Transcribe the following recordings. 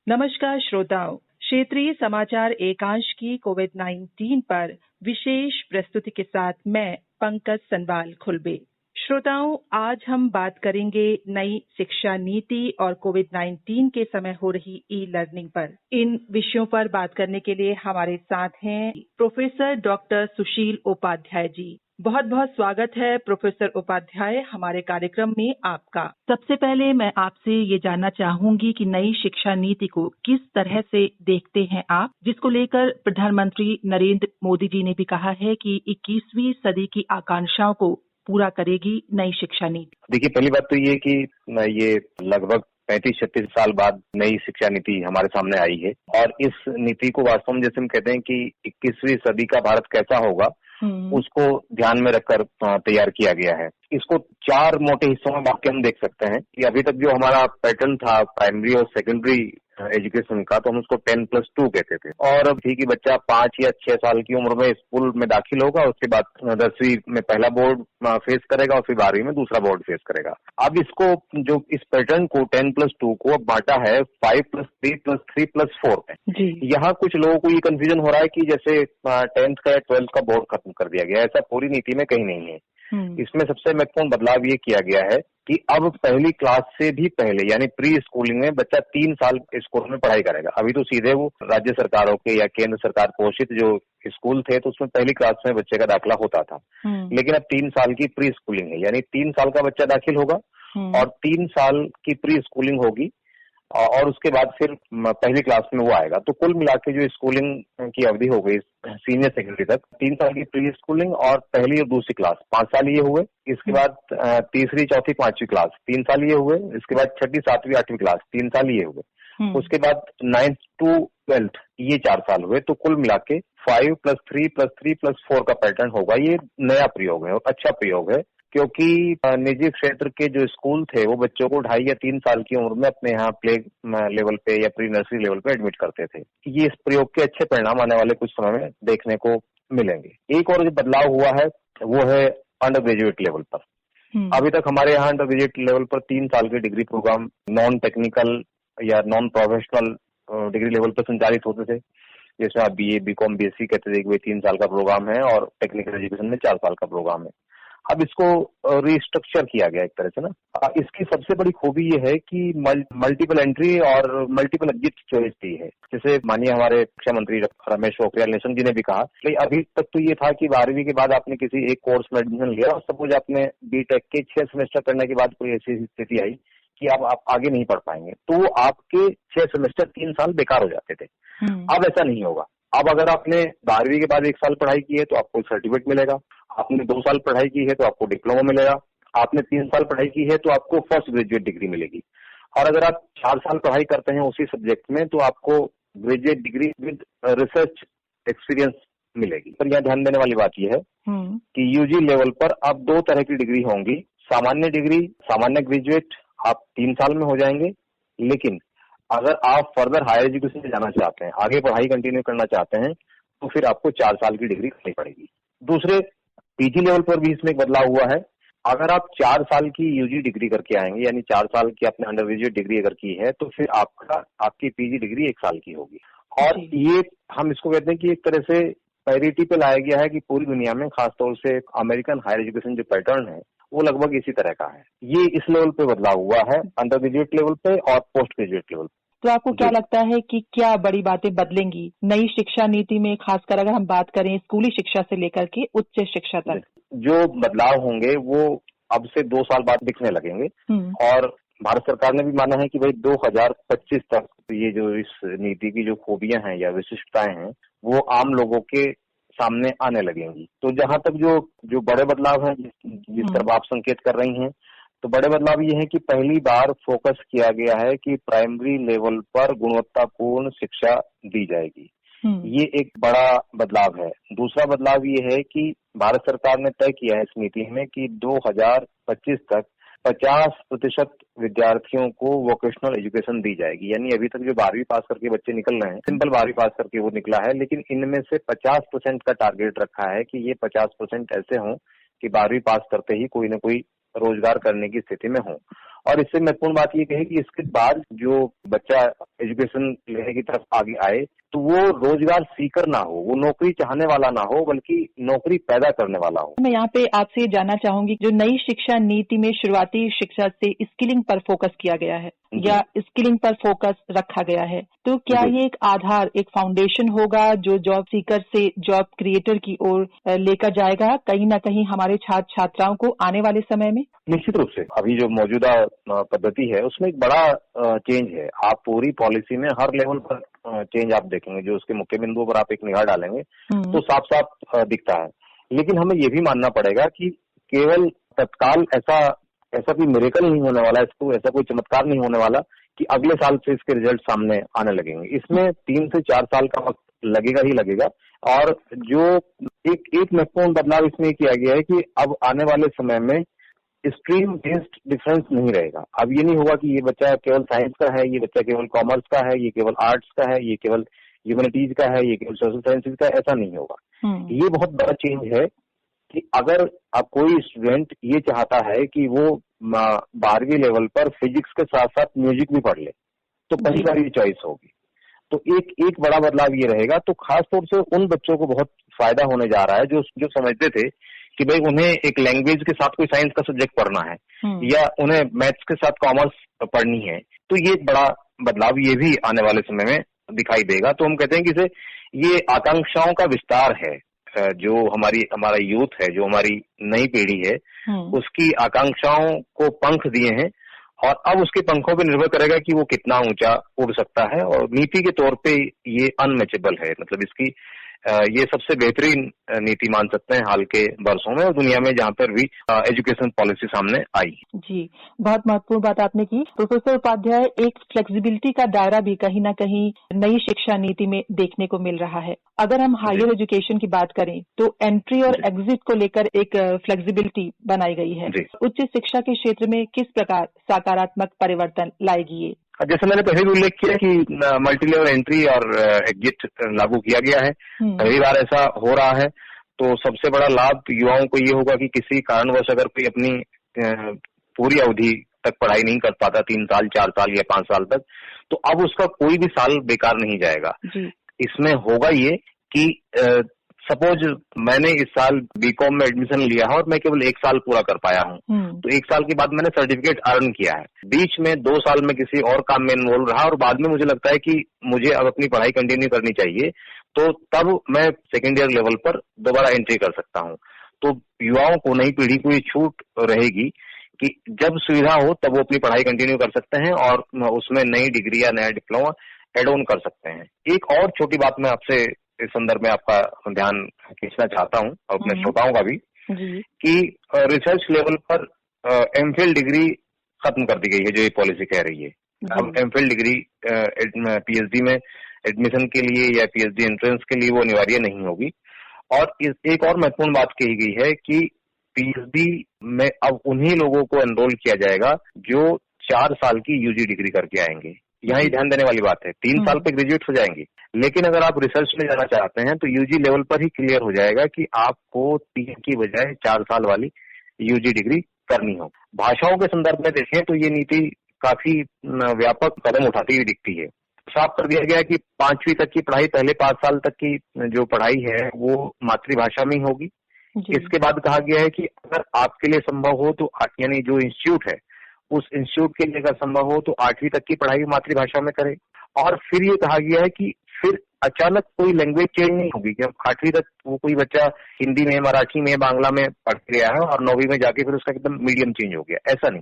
नमस्कार श्रोताओं, क्षेत्रीय समाचार एकांश की कोविड-19 पर विशेष प्रस्तुति के साथ मैं पंकज सनवाल खुलबे। श्रोताओं, आज हम बात करेंगे नई शिक्षा नीति और कोविड-19 के समय हो रही ई लर्निंग पर। इन विषयों पर बात करने के लिए हमारे साथ हैं प्रोफेसर डॉक्टर सुशील उपाध्याय जी। बहुत बहुत स्वागत है प्रोफेसर उपाध्याय हमारे कार्यक्रम में आपका। सबसे पहले मैं आपसे ये जानना चाहूंगी कि नई शिक्षा नीति को किस तरह से देखते हैं आप, जिसको लेकर प्रधानमंत्री नरेंद्र मोदी जी ने भी कहा है कि 21वीं सदी की आकांक्षाओं को पूरा करेगी नई शिक्षा नीति। देखिए, पहली बात तो ये कि ये लगभग 35-36 साल बाद नई शिक्षा नीति हमारे सामने आई है और इस नीति को वास्तव में जैसे हम कहते हैं कि 21वीं सदी का भारत कैसा होगा उसको ध्यान में रखकर तैयार किया गया है। इसको 4 मोटे हिस्सों में बांट के हम देख सकते हैं कि अभी तक जो हमारा पैटर्न था प्राइमरी और सेकेंडरी एजुकेशन का, तो हम उसको 10+2 कहते थे। और अब थी कि बच्चा 5 या 6 साल की उम्र में स्कूल में दाखिल होगा, उसके बाद 10वीं में पहला बोर्ड फेस करेगा और फिर 12वीं में दूसरा बोर्ड फेस करेगा। अब इसको जो इस पैटर्न को 10+2 को अब बांटा है 5+3+3+4 में। यहाँ कुछ लोगों को ये कंफ्यूजन हो रहा है कि जैसे 10th का या 12th का बोर्ड खत्म कर दिया गया, ऐसा पूरी नीति में कहीं नहीं है। इसमें सबसे महत्वपूर्ण बदलाव ये किया गया है कि अब पहली क्लास से भी पहले यानी प्री स्कूलिंग में बच्चा 3 साल स्कूल में पढ़ाई करेगा। अभी तो सीधे वो राज्य सरकारों के या केंद्र सरकार पोषित जो स्कूल थे तो उसमें पहली क्लास में बच्चे का दाखिला होता था, लेकिन अब 3 साल की प्री स्कूलिंग है, यानी 3 साल का बच्चा दाखिल होगा और 3 साल की प्री स्कूलिंग होगी और उसके बाद फिर पहली क्लास में वो आएगा। तो कुल मिला के जो स्कूलिंग की अवधि हो गई सीनियर सेकेंडरी तक, 3 साल की प्री स्कूलिंग और पहली और दूसरी क्लास 5 साल ये हुए। इसके बाद तीसरी, चौथी, 5वीं क्लास 3 साल ये हुए। इसके बाद 6ठी, 7वीं, 8वीं क्लास 3 साल ये हुए। उसके बाद 9th to 12th ये 4 साल हुए। तो कुल मिला के 5+3+3+4 का पैटर्न होगा। ये नया प्रयोग है और अच्छा प्रयोग है, क्योंकि निजी क्षेत्र के जो स्कूल थे वो बच्चों को 2.5 या 3 साल की उम्र में अपने यहाँ प्ले लेवल पे या प्री नर्सरी लेवल पे एडमिट करते थे। ये इस प्रयोग के अच्छे परिणाम आने वाले कुछ समय में देखने को मिलेंगे। एक और जो बदलाव हुआ है वो है अंडर ग्रेजुएट लेवल पर। अभी तक हमारे यहाँ अंडर ग्रेजुएट लेवल पर 3 साल के डिग्री प्रोग्राम नॉन टेक्निकल या नॉन प्रोफेशनल डिग्री लेवल पर संचालित होते थे, जिसमें आप BA, BCom, BSc कहते थे कि 3 साल का प्रोग्राम है और टेक्निकल एजुकेशन में 4 साल का प्रोग्राम है। अब इसको रिस्ट्रक्चर किया गया एक तरह से ना। इसकी सबसे बड़ी खूबी ये है कि मल्टीपल एंट्री और मल्टीपल एग्जिट चॉइस दी है। जैसे मानिए हमारे शिक्षा मंत्री रमेश पोखरियाल निशंक जी ने भी कहा कि अभी तक तो ये था कि 12वीं के बाद आपने किसी एक कोर्स में एडमिशन लिया और सपोज आपने BTech के 6 सेमेस्टर करने के बाद कोई ऐसी स्थिति आई कि आप आगे नहीं पढ़ पाएंगे, तो आपके 6 सेमेस्टर 3 साल बेकार हो जाते थे। अब ऐसा नहीं होगा। अब अगर आपने 12वीं के बाद 1 साल पढ़ाई की है तो आपको सर्टिफिकेट मिलेगा, आपने 2 साल पढ़ाई की है तो आपको डिप्लोमा मिलेगा, आपने 3 साल पढ़ाई की है तो आपको फर्स्ट ग्रेजुएट डिग्री मिलेगी, और अगर आप 4 साल पढ़ाई करते हैं उसी सब्जेक्ट में तो आपको graduate degree with research experience मिलेगी। पर यहाँ ध्यान देने वाली बात यह है कि UG लेवल पर अब 2 तरह की डिग्री होंगी। सामान्य डिग्री, सामान्य ग्रेजुएट आप 3 साल में हो जाएंगे, लेकिन अगर आप फर्दर हायर एजुकेशन में जाना चाहते हैं, आगे पढ़ाई कंटिन्यू करना चाहते हैं, तो फिर आपको 4 साल की डिग्री करनी पड़ेगी। दूसरे PG लेवल पर भी इसमें एक बदलाव हुआ है। अगर आप 4 साल की UG डिग्री करके आएंगे, यानी 4 साल की आपने अंडर ग्रेजुएट डिग्री अगर की है, तो फिर आपकी PG डिग्री 1 साल की होगी। और ये हम इसको कहते हैं कि एक तरह से पैरिटी पे लाया गया है कि पूरी दुनिया में खासतौर से अमेरिकन हायर एजुकेशन जो पैटर्न है वो लगभग इसी तरह का है। ये इस लेवल पे बदलाव हुआ है, अंडर ग्रेजुएट लेवल पे और पोस्ट ग्रेजुएट लेवल पे। तो आपको क्या लगता है कि क्या बड़ी बातें बदलेंगी नई शिक्षा नीति में, खासकर अगर हम बात करें स्कूली शिक्षा से लेकर के उच्च शिक्षा तक? जो बदलाव होंगे वो अब से 2 साल बाद दिखने लगेंगे और भारत सरकार ने भी माना है कि भाई 2025 तक ये जो इस नीति की जो खूबियां हैं या विशिष्टताएं हैं वो आम लोगों के सामने आने लगेंगी। तो जहां तक जो बड़े बदलाव हैं जिस तरफ आप संकेत कर रही हैं, तो बड़े बदलाव ये है कि पहली बार फोकस किया गया है कि प्राइमरी लेवल पर गुणवत्तापूर्ण शिक्षा दी जाएगी। ये एक बड़ा बदलाव है। दूसरा बदलाव ये है कि भारत सरकार ने तय किया है इस नीति में कि 2025 तक 50% विद्यार्थियों को वोकेशनल एजुकेशन दी जाएगी। यानी अभी तक जो 12वीं पास करके बच्चे निकल रहे हैं, सिंपल 12वीं पास करके वो निकला है, लेकिन इनमें से 50% का टारगेट रखा है कि ये 50% ऐसे हों कि 12वीं पास करते ही कोई न कोई रोजगार करने की स्थिति में हो। और इससे महत्वपूर्ण बात ये कही कि इसके बाद जो बच्चा एजुकेशन लेने की तरफ आगे आए तो वो रोजगार सीकर ना हो, वो नौकरी चाहने वाला ना हो, बल्कि नौकरी पैदा करने वाला हो। मैं यहाँ पे आपसे ये जानना चाहूंगी, जो नई शिक्षा नीति में शुरुआती शिक्षा से स्किलिंग पर फोकस किया गया है या स्किलिंग पर फोकस रखा गया है, तो क्या ये एक आधार, एक फाउंडेशन होगा जो जॉब सीकर से जॉब क्रिएटर की ओर लेकर जाएगा कहीं ना कहीं हमारे छात्र छात्राओं को आने वाले समय में? निश्चित रूप से अभी जो मौजूदा पद्धति है उसमें एक बड़ा चेंज है। आप पूरी पॉलिसी में हर लेवल पर चेंज आप देखेंगे, जो उसके मुख्य बिंदुओं पर आप एक निगाह डालेंगे तो साफ साफ दिखता है। लेकिन हमें ये भी मानना पड़ेगा कि केवल तत्काल ऐसा कोई मिरेकल नहीं होने वाला, इसको ऐसा कोई चमत्कार नहीं होने वाला कि अगले साल से इसके रिजल्ट सामने आने लगेंगे। इसमें 3 से 4 साल का वक्त लगेगा ही लगेगा। और जो एक महत्वपूर्ण बदलाव इसमें किया गया है कि अब आने वाले समय में स्ट्रीम बेस्ड डिफरेंस नहीं रहेगा। अब ये नहीं होगा कि ये बच्चा केवल साइंस का है, ये बच्चा केवल कॉमर्स का है, ये केवल आर्ट्स का है, ये केवल ह्यूमैनिटीज का है, ये केवल सोशल साइंसेज का है, ऐसा नहीं होगा। ये बहुत बड़ा चेंज है कि अगर अब कोई स्टूडेंट ये चाहता है कि वो 12वीं लेवल पर फिजिक्स के साथ साथ म्यूजिक भी पढ़ ले तो पहली बार ये चॉइस होगी। तो एक बड़ा बदलाव ये रहेगा। तो खास तौर से उन बच्चों को बहुत फायदा होने जा रहा है जो समझते थे कि भाई उन्हें एक लैंग्वेज के साथ कोई साइंस का सब्जेक्ट पढ़ना है या उन्हें मैथ्स के साथ कॉमर्स पढ़नी है। तो ये एक बड़ा बदलाव ये भी आने वाले समय में दिखाई देगा। तो हम कहते हैं कि ये आकांक्षाओं का विस्तार है। जो हमारा यूथ है, जो हमारी नई पीढ़ी है, उसकी आकांक्षाओं को पंख दिए हैं और अब उसके पंखों पे निर्भर करेगा कि वो कितना ऊंचा उड़ सकता है। और नीति के तौर पे ये अनमैचेबल है, मतलब इसकी ये सबसे बेहतरीन नीति मान सकते हैं हाल के वर्षों में और दुनिया में जहाँ पर भी एजुकेशन पॉलिसी सामने आई। जी, बहुत महत्वपूर्ण बात आपने की प्रोफेसर उपाध्याय। एक फ्लेक्सिबिलिटी का दायरा भी कहीं ना कहीं नई शिक्षा नीति में देखने को मिल रहा है। अगर हम हायर एजुकेशन की बात करें तो एंट्री और एग्जिट को लेकर एक फ्लेक्सिबिलिटी बनाई गई है। उच्च शिक्षा के क्षेत्र में किस प्रकार सकारात्मक परिवर्तन लाएगी ये? जैसे मैंने पहले भी उल्लेख किया कि मल्टी लेवल एंट्री और एग्जिट लागू किया गया है, पहली बार ऐसा हो रहा है। तो सबसे बड़ा लाभ युवाओं को ये होगा कि किसी कारणवश अगर कोई अपनी पूरी अवधि तक पढ़ाई नहीं कर पाता, 3 साल 4 साल या 5 साल तक, तो अब उसका कोई भी साल बेकार नहीं जाएगा। इसमें होगा ये कि सपोज मैंने इस साल बीकॉम में एडमिशन लिया है और मैं केवल 1 साल पूरा कर पाया हूँ, तो 1 साल के बाद मैंने सर्टिफिकेट अर्न किया है। बीच में 2 साल में किसी और काम में इन्वॉल्व रहा और बाद में मुझे लगता है कि मुझे अब अपनी पढ़ाई कंटिन्यू करनी चाहिए, तो तब मैं सेकेंड ईयर लेवल पर दोबारा एंट्री कर सकता हूँ। तो युवाओं को, नई पीढ़ी को ये छूट रहेगी कि जब सुविधा हो तब वो अपनी पढ़ाई कंटिन्यू कर सकते हैं और उसमें नई डिग्री या नया डिप्लोमा एड ऑन कर सकते हैं। एक और छोटी बात मैं आपसे इस संदर्भ में आपका ध्यान खींचना चाहता हूँ और अपने श्रोताओं का भी, कि रिसर्च लेवल पर एमफिल डिग्री खत्म कर दी गई है, जो ये पॉलिसी कह रही है। अब एमफिल डिग्री पीएचडी में एडमिशन के लिए या पीएचडी एंट्रेंस के लिए वो अनिवार्य नहीं होगी। और एक और महत्वपूर्ण बात कही गई है कि पीएचडी में अब उन्हीं लोगों को एनरोल किया जाएगा जो 4 साल की यूजी डिग्री करके आएंगे। यहाँ ही ध्यान देने वाली बात है, 3 साल पे ग्रेजुएट हो जाएंगे, लेकिन अगर आप रिसर्च में जाना चाहते हैं तो यूजी लेवल पर ही क्लियर हो जाएगा कि आपको 3 की बजाय 4 साल वाली यूजी डिग्री करनी हो। भाषाओं के संदर्भ में देखें तो ये नीति काफी व्यापक कदम उठाती हुई दिखती है। साफ कर दिया गया है कि 5वीं तक की पढ़ाई, पहले 5 साल तक की जो पढ़ाई है वो मातृभाषा में ही होगी। इसके बाद कहा गया है कि अगर आपके लिए संभव हो तो, यानी जो इंस्टीट्यूट है उस इंस्टीट्यूट के लिए अगर संभव हो तो 8वीं तक की पढ़ाई मातृभाषा में करें। और फिर ये कहा गया है कि फिर अचानक कोई लैंग्वेज चेंज नहीं होगी कि अब 8वीं तक वो कोई बच्चा हिंदी में, मराठी में, बांग्ला में पढ़ गया है और 9वीं में जाके फिर उसका एकदम मीडियम चेंज हो गया, ऐसा नहीं।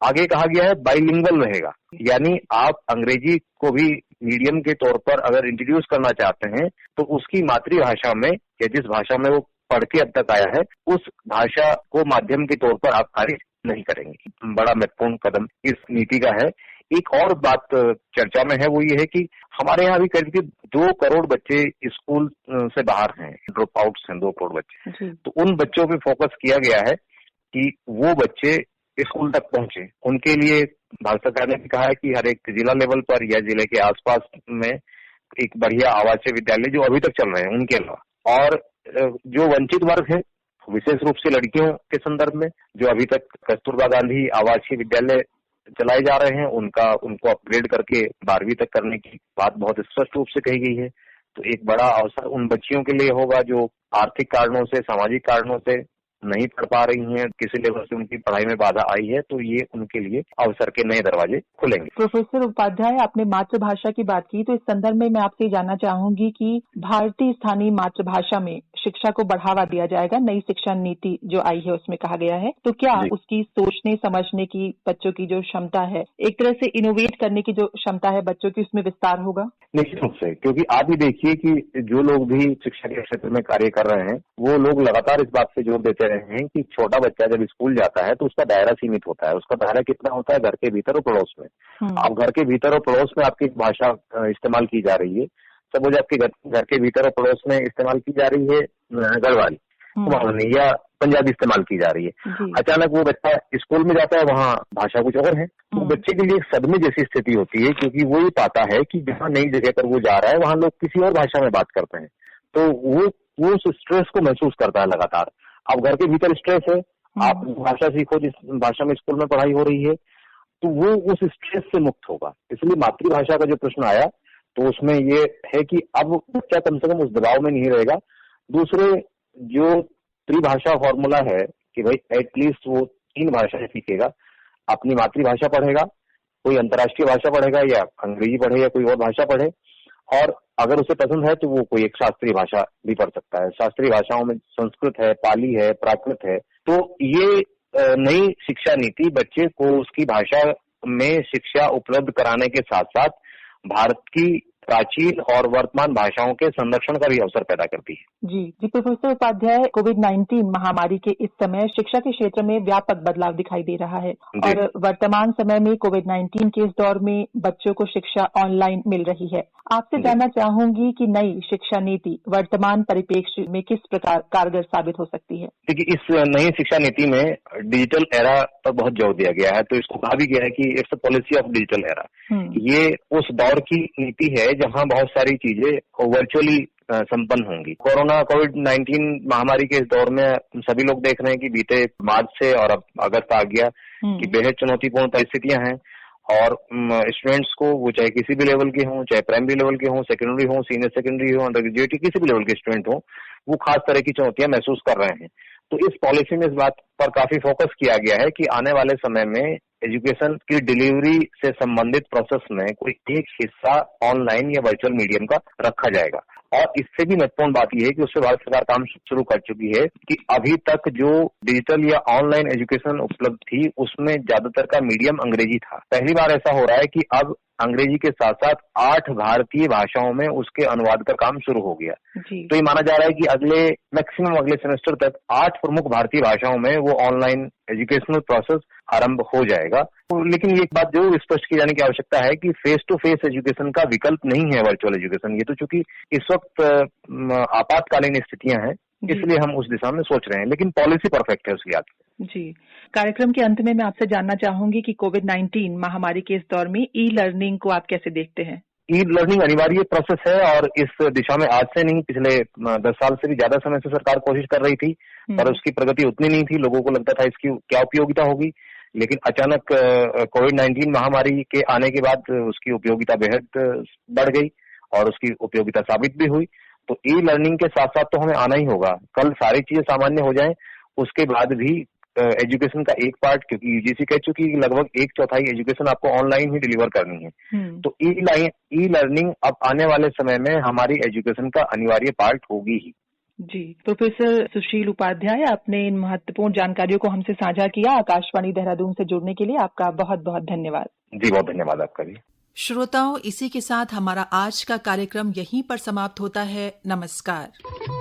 आगे कहा गया है बाइलिंगुअल रहेगा, यानी आप अंग्रेजी को भी मीडियम के तौर पर अगर इंट्रोड्यूस करना चाहते हैं तो उसकी मातृभाषा में या जिस भाषा में वो पढ़ के अब तक आया है उस भाषा को माध्यम के तौर पर आप खारिज नहीं करेंगे। बड़ा महत्वपूर्ण कदम इस नीति का है। एक और बात चर्चा में है वो ये है कि हमारे यहाँ भी करीब 2 करोड़ बच्चे स्कूल से बाहर हैं, ड्रॉप आउट्स हैं 2 करोड़ बच्चे। तो उन बच्चों पे फोकस किया गया है कि वो बच्चे स्कूल तक पहुंचे। उनके लिए भारत सरकार ने भी कहा है कि हर एक जिला लेवल पर या जिले के आसपास में एक बढ़िया आवासीय विद्यालय जो अभी तक चल रहे हैं उनके अलावा, और जो वंचित वर्ग है विशेष रूप से लड़कियों के संदर्भ में जो अभी तक कस्तूरबा गांधी आवासीय विद्यालय चलाए जा रहे हैं उनको अपग्रेड करके 12वीं तक करने की बात बहुत स्पष्ट रूप से कही गई है। तो एक बड़ा अवसर उन बच्चियों के लिए होगा जो आर्थिक कारणों से, सामाजिक कारणों से नहीं पढ़ पा रही हैं, किसी लेवल से उनकी पढ़ाई में बाधा आई है, तो ये उनके लिए अवसर के नए दरवाजे खुलेंगे। प्रोफेसर उपाध्याय, आपने मातृभाषा की बात की, तो इस संदर्भ में मैं आपसे जानना चाहूंगी कि भारतीय स्थानीय मातृभाषा में शिक्षा को बढ़ावा दिया जाएगा। नई शिक्षा नीति जो आई है उसमें कहा गया है, तो क्या उसकी सोचने समझने की बच्चों की जो क्षमता है, एक तरह से इनोवेट करने की जो क्षमता है बच्चों की, उसमें विस्तार होगा? निश्चित रूप से, क्योंकि आप ही देखिए कि जो लोग भी शिक्षा के क्षेत्र में कार्य कर रहे हैं वो लोग लगातार इस बात से जोर देते रहे हैं कि छोटा बच्चा जब स्कूल जाता है तो उसका दायरा सीमित होता है। उसका दायरा कितना होता है? घर के भीतर और पड़ोस में। अब घर के भीतर और पड़ोस में आपकी भाषा इस्तेमाल की जा रही है, सपोज आपके घर के भीतर और पड़ोस में इस्तेमाल की जा रही है गढ़वाली, या पंजाबी इस्तेमाल की जा रही है। अचानक वो बच्चा स्कूल में जाता है, वहाँ भाषा कुछ और है, तो बच्चे के लिए एक सदमे जैसी स्थिति होती है, क्योंकि वो ये पाता है कि जहाँ नई जगह पर वो जा रहा है वहाँ लोग किसी और भाषा में बात करते हैं, तो वो उस स्ट्रेस को महसूस करता है लगातार। अब घर के भीतर स्ट्रेस है, आप भाषा सीखो जिस भाषा में स्कूल में पढ़ाई हो रही है, तो वो उस स्ट्रेस से मुक्त होगा। इसलिए मातृभाषा का जो प्रश्न आया तो उसमें ये है कि अब बच्चा कम से कम उस दबाव में नहीं रहेगा। दूसरे जो त्रिभाषा फॉर्मूला है कि भाई एटलीस्ट वो 3 भाषाएं सीखेगा, अपनी मातृभाषा पढ़ेगा, कोई अंतर्राष्ट्रीय भाषा पढ़ेगा या अंग्रेजी पढ़े या कोई और भाषा पढ़े, और अगर उसे पसंद है तो वो कोई एक शास्त्रीय भाषा भी पढ़ सकता है। शास्त्रीय भाषाओं में संस्कृत है, पाली है, प्राकृत है। तो ये नई शिक्षा नीति बच्चे को उसकी भाषा में शिक्षा उपलब्ध कराने के साथ साथ भारत की प्राचीन और वर्तमान भाषाओं के संरक्षण का भी अवसर पैदा करती है। जी प्रोफेसर उपाध्याय, कोविड-19 महामारी के इस समय शिक्षा के क्षेत्र में व्यापक बदलाव दिखाई दे रहा है और वर्तमान समय में कोविड-19 के इस दौर में बच्चों को शिक्षा ऑनलाइन मिल रही है। आपसे जानना चाहूंगी कि नई शिक्षा नीति वर्तमान परिप्रेक्ष्य में किस प्रकार कारगर साबित हो सकती है? देखिए, इस नई शिक्षा नीति में डिजिटल एरा पर बहुत जोर दिया गया है, तो इसको कहा भी गया है कि it's a policy of digital era. ये उस दौर की नीति है जहां बहुत सारी चीजें वर्चुअली संपन्न होंगी। कोविड-19 महामारी के इस दौर में सभी लोग देख रहे हैं कि बीते मार्च से और अब अगस्त आ गया कि बेहद चुनौतीपूर्ण परिस्थितियां हैं, और स्टूडेंट्स को, वो चाहे किसी भी लेवल के हों, चाहे प्राइमरी लेवल के हों, सेकेंडरी हों, सीनियर सेकेंडरी हो, अंडर ग्रेजुएट, किसी भी लेवल के स्टूडेंट हों, वो खास तरह की चुनौतियां महसूस कर रहे हैं। तो इस पॉलिसी में इस बात पर काफी फोकस किया गया है कि आने वाले समय में एजुकेशन की डिलीवरी से संबंधित प्रोसेस में कोई एक हिस्सा ऑनलाइन या वर्चुअल मीडियम का रखा जाएगा। और इससे भी महत्वपूर्ण बात यह है कि उससे भारत सरकार काम शुरू कर चुकी है कि अभी तक जो डिजिटल या ऑनलाइन एजुकेशन उपलब्ध थी उसमें ज्यादातर का मीडियम अंग्रेजी था। पहली बार ऐसा हो रहा है कि अब अंग्रेजी के साथ साथ 8 भारतीय भाषाओं में उसके अनुवाद का काम शुरू हो गया। तो ये माना जा रहा है कि मैक्सिमम अगले सेमेस्टर तक 8 प्रमुख भारतीय भाषाओं में वो ऑनलाइन एजुकेशनल प्रोसेस आरंभ हो जाएगा। लेकिन ये एक बात जरूर स्पष्ट की जाने की आवश्यकता है कि फेस टू फेस एजुकेशन का विकल्प नहीं है वर्चुअल एजुकेशन। ये तो चूंकि इस वक्त आपातकालीन स्थितियां हैं, इसलिए हम उस दिशा में सोच रहे हैं, लेकिन पॉलिसी परफेक्ट है उसकी आगे। जी, कार्यक्रम के अंत में मैं आपसे जानना चाहूंगी कि कोविड-19 महामारी के इस दौर में ई लर्निंग को आप कैसे देखते हैं? ई लर्निंग अनिवार्य प्रोसेस है और इस दिशा में आज से नहीं, पिछले 10 साल से भी ज्यादा समय से सरकार कोशिश कर रही थी, पर उसकी प्रगति उतनी नहीं थी। लोगों को लगता था इसकी क्या उपयोगिता होगी, लेकिन अचानक कोविड-19 महामारी के आने के बाद उसकी उपयोगिता बेहद बढ़ गई और उसकी उपयोगिता साबित भी हुई। तो ई लर्निंग के साथ साथ तो हमें आना ही होगा। कल सारी चीजें सामान्य हो जाएं, उसके बाद भी एजुकेशन का एक पार्ट, क्योंकि यूजीसी कह चुकी है कि लगभग 1/4 एजुकेशन आपको ऑनलाइन ही डिलीवर करनी है। तो ई लर्निंग अब आने वाले समय में हमारी एजुकेशन का अनिवार्य पार्ट होगी ही। जी, प्रोफेसर सुशील उपाध्याय, आपने इन महत्वपूर्ण जानकारियों को हमसे साझा किया। आकाशवाणी देहरादून से जुड़ने के लिए आपका बहुत बहुत धन्यवाद। जी, बहुत धन्यवाद आपका भी। श्रोताओं, इसी के साथ हमारा आज का कार्यक्रम यहीं पर समाप्त होता है। नमस्कार।